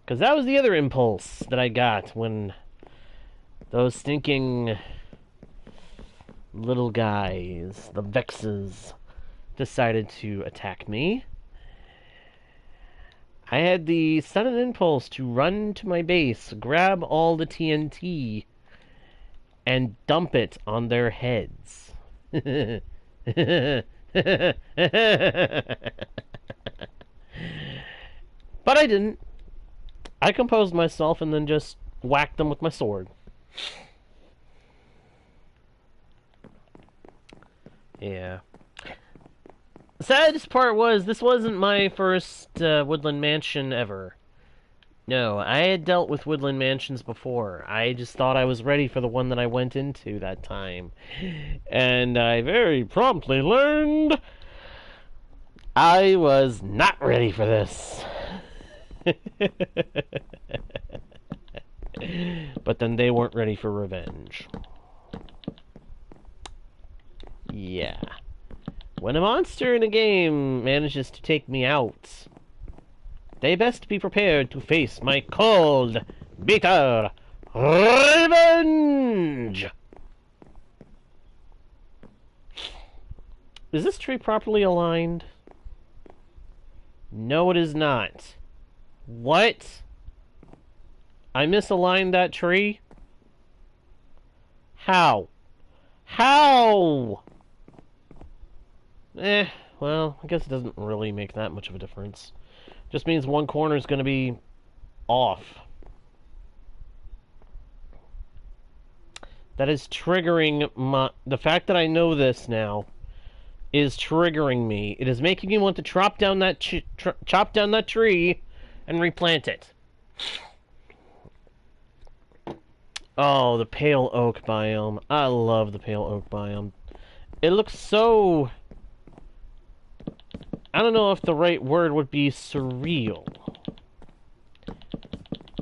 Because that was the other impulse that I got when those stinking little guys, the Vexes, decided to attack me. I had the sudden impulse to run to my base, grab all the TNT, and dump it on their heads. But I didn't. I composed myself and then just whacked them with my sword. Yeah. The saddest part was, this wasn't my first Woodland Mansion ever. No, I had dealt with Woodland Mansions before. I just thought I was ready for the one that I went into that time. And I very promptly learned I was not ready for this. But then they weren't ready for revenge. Yeah. When a monster in a game manages to take me out, they best be prepared to face my cold, bitter revenge! Is this tree properly aligned? No, it is not. What? I misaligned that tree? How? How? Well, I guess it doesn't really make that much of a difference. Just means one corner is going to be off. That is triggering my... The fact that I know this now is triggering me. It is making me want to chop down that tree and replant it. Oh, the pale oak biome. I love the pale oak biome. It looks so... I don't know if the right word would be surreal.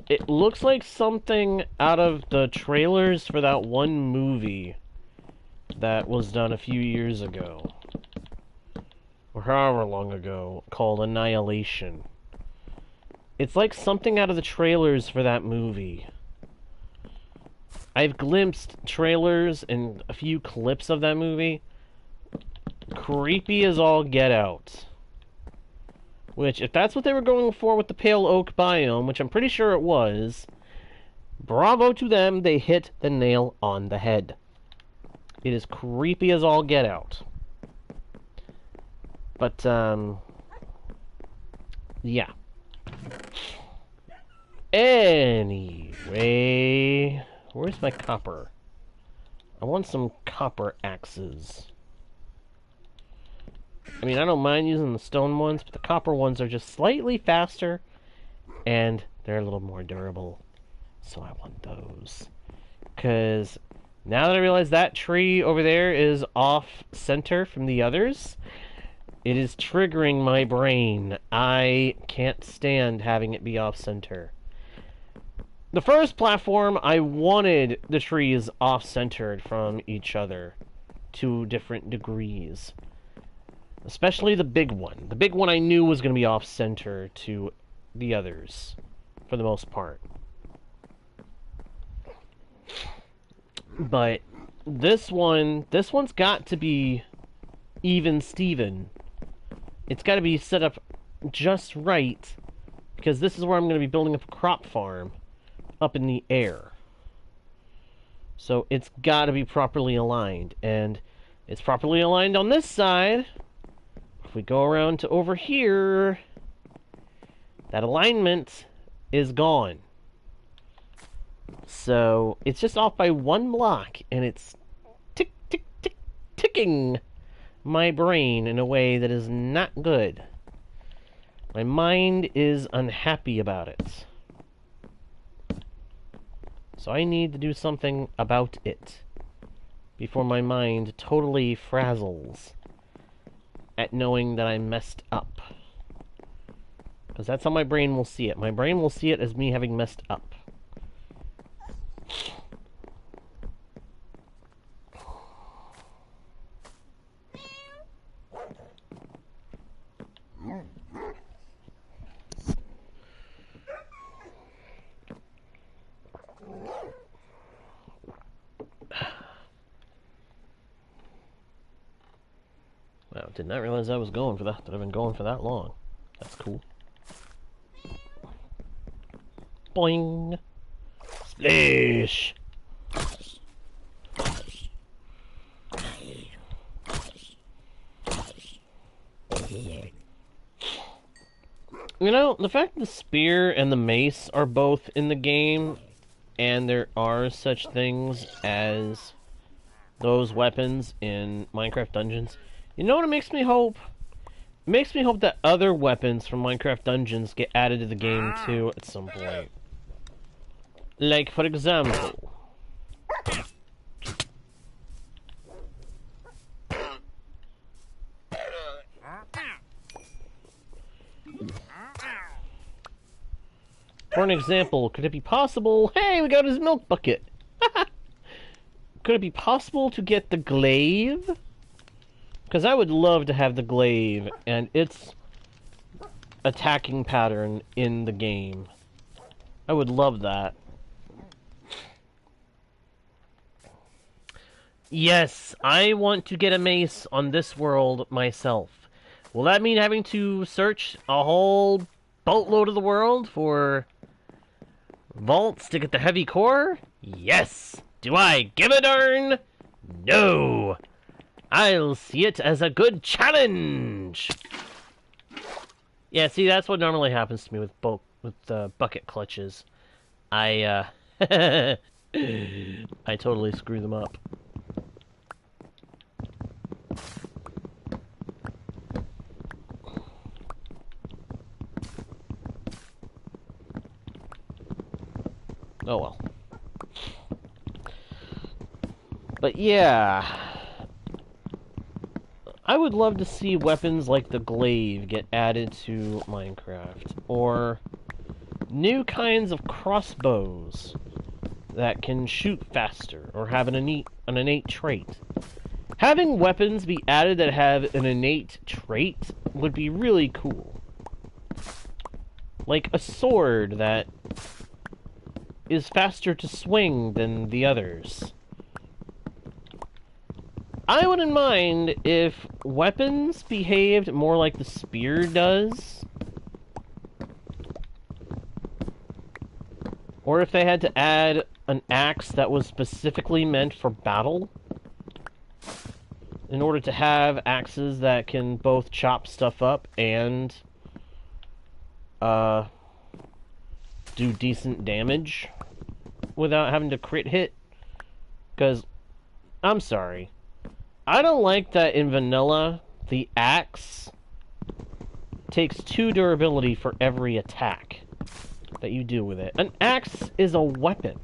It looks like something out of the trailers for that one movie that was done a few years ago. Or however long ago, called Annihilation. It's like something out of the trailers for that movie. I've glimpsed trailers and a few clips of that movie. Creepy as all get out. Which, if that's what they were going for with the Pale Oak biome, which I'm pretty sure it was, bravo to them, they hit the nail on the head. It is creepy as all get out. But, yeah. Anyway, where's my copper? I want some copper axes. I mean, I don't mind using the stone ones, but the copper ones are just slightly faster, and they're a little more durable. So I want those. Because now that I realize that tree over there is off-center from the others, it is triggering my brain. I can't stand having it be off-center. The first platform, I wanted the trees off-centered from each other to different degrees. Especially the big one. The big one I knew was going to be off-center to the others, for the most part. But this one's got to be even Steven. It's got to be set up just right, because this is where I'm going to be building up a crop farm up in the air. So it's got to be properly aligned, and it's properly aligned on this side. If we go around to over here, that alignment is gone. So it's just off by one block, and it's tick, tick, tick, ticking my brain in a way that is not good. My mind is unhappy about it. So I need to do something about it before my mind totally frazzles at knowing that I messed up. Because that's how my brain will see it. My brain will see it as me having messed up. Wow, did not realize I was going for that. That I've been going for that long. That's cool. Boing! Splash! You know, the fact the spear and the mace are both in the game, and there are such things as those weapons in Minecraft Dungeons, you know what it makes me hope? It makes me hope that other weapons from Minecraft Dungeons get added to the game too at some point. Like, for example, could it be possible? Hey, we got his milk bucket! Could it be possible to get the glaive? Because I would love to have the glaive and its attacking pattern in the game. I would love that. Yes, I want to get a mace on this world myself. Will that mean having to search a whole boatload of the world for vaults to get the heavy core? Yes! Do I give a darn? No! I'll see it as a good challenge! Yeah, see, that's what normally happens to me with bucket clutches. I totally screw them up. Oh well. But yeah, I would love to see weapons like the glaive get added to Minecraft, or new kinds of crossbows that can shoot faster or have an innate trait. Having weapons be added that have an innate trait would be really cool. Like a sword that is faster to swing than the others. I wouldn't mind if weapons behaved more like the spear does. Or if they had to add an axe that was specifically meant for battle. In order to have axes that can both chop stuff up and do decent damage without having to crit hit. Because, I'm sorry, I don't like that in vanilla, the axe takes 2 durability for every attack that you do with it. An axe is a weapon.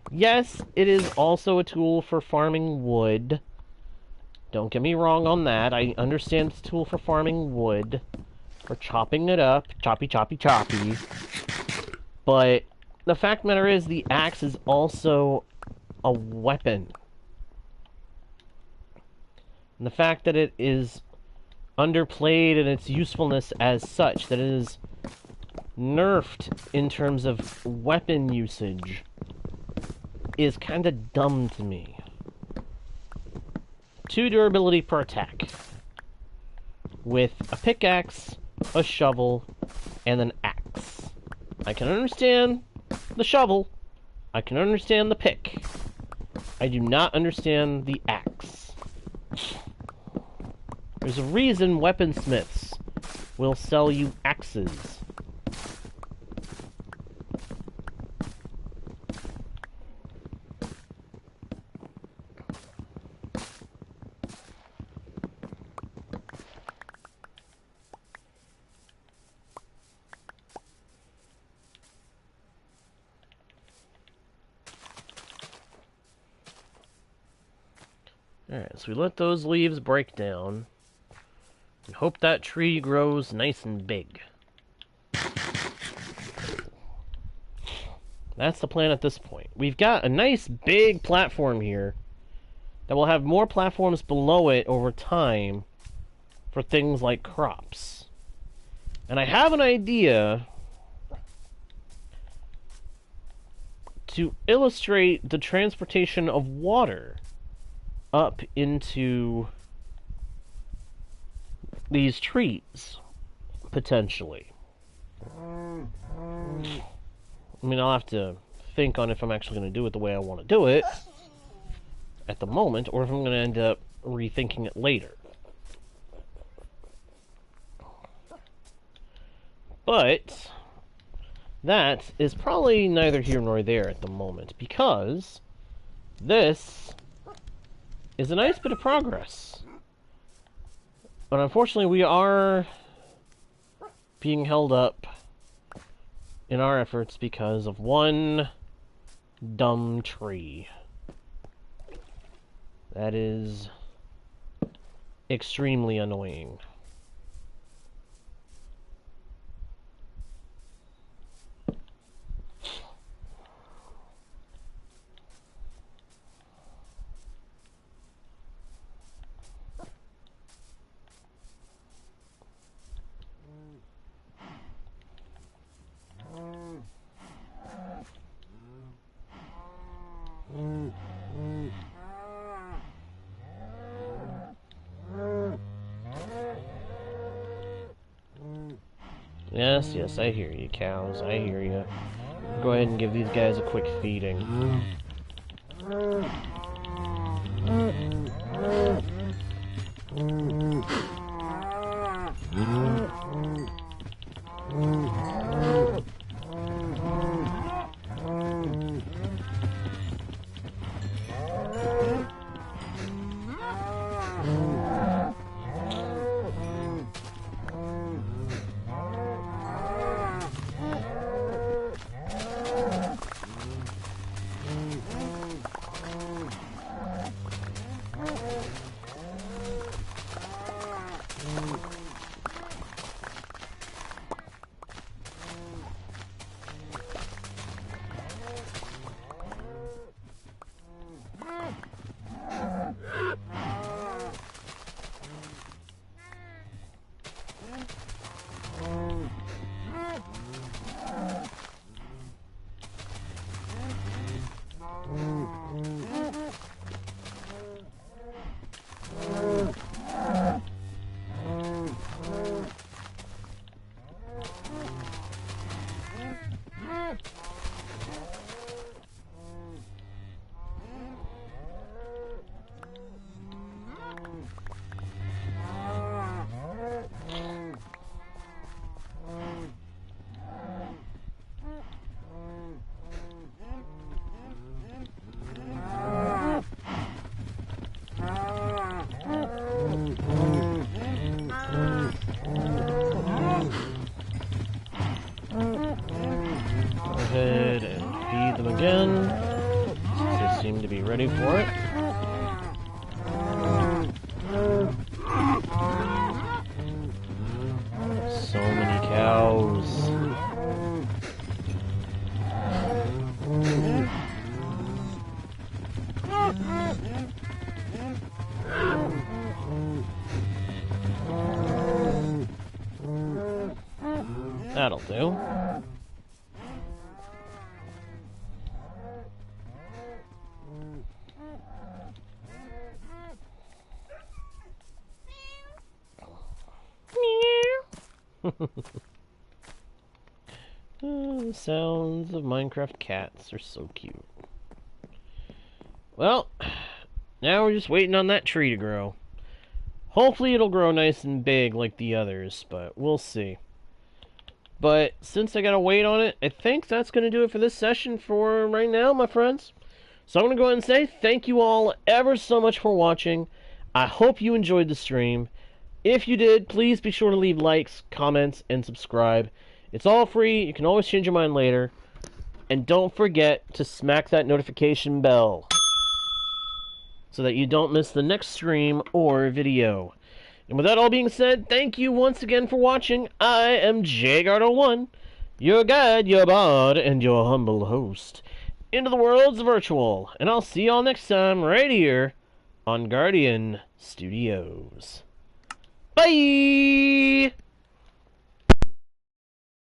Yes, it is also a tool for farming wood. Don't get me wrong on that. I understand it's a tool for farming wood. For chopping it up. Choppy, choppy, choppy. But the fact of the matter is, the axe is also a weapon. And the fact that it is underplayed in its usefulness as such, that it is nerfed in terms of weapon usage, is kind of dumb to me. 2 durability per attack. With a pickaxe, a shovel, and an axe. I can understand the shovel. I can understand the pick. I do not understand the axe. There's a reason weaponsmiths will sell you axes. Alright, so we let those leaves break down. And hope that tree grows nice and big. That's the plan at this point. We've got a nice big platform here that will have more platforms below it over time for things like crops. And I have an idea to illustrate the transportation of water up into these trees, potentially. I mean, I'll have to think on if I'm actually going to do it the way I want to do it at the moment, or if I'm going to end up rethinking it later. But that is probably neither here nor there at the moment, because this is a nice bit of progress. But unfortunately, we are being held up in our efforts because of one dumb tree. That is extremely annoying. Yes, yes, I hear you, cows. I hear you. Go ahead and give these guys a quick feeding. ahead and feed them again. They seem to be ready for it. So many cows. That'll do. The sounds of Minecraft cats are so cute. Well, now we're just waiting on that tree to grow. Hopefully it'll grow nice and big like the others, but we'll see. But since I gotta wait on it, I think that's gonna do it for this session for right now, my friends. So I'm gonna go ahead and say thank you all ever so much for watching. I hope you enjoyed the stream. If you did, please be sure to leave likes, comments, and subscribe. It's all free. You can always change your mind later. And don't forget to smack that notification bell so that you don't miss the next stream or video. And with that all being said, thank you once again for watching. I am JGuard01, your guide, your bard, and your humble host into the worlds virtual. And I'll see y'all next time right here on Guardian Studios. Bye!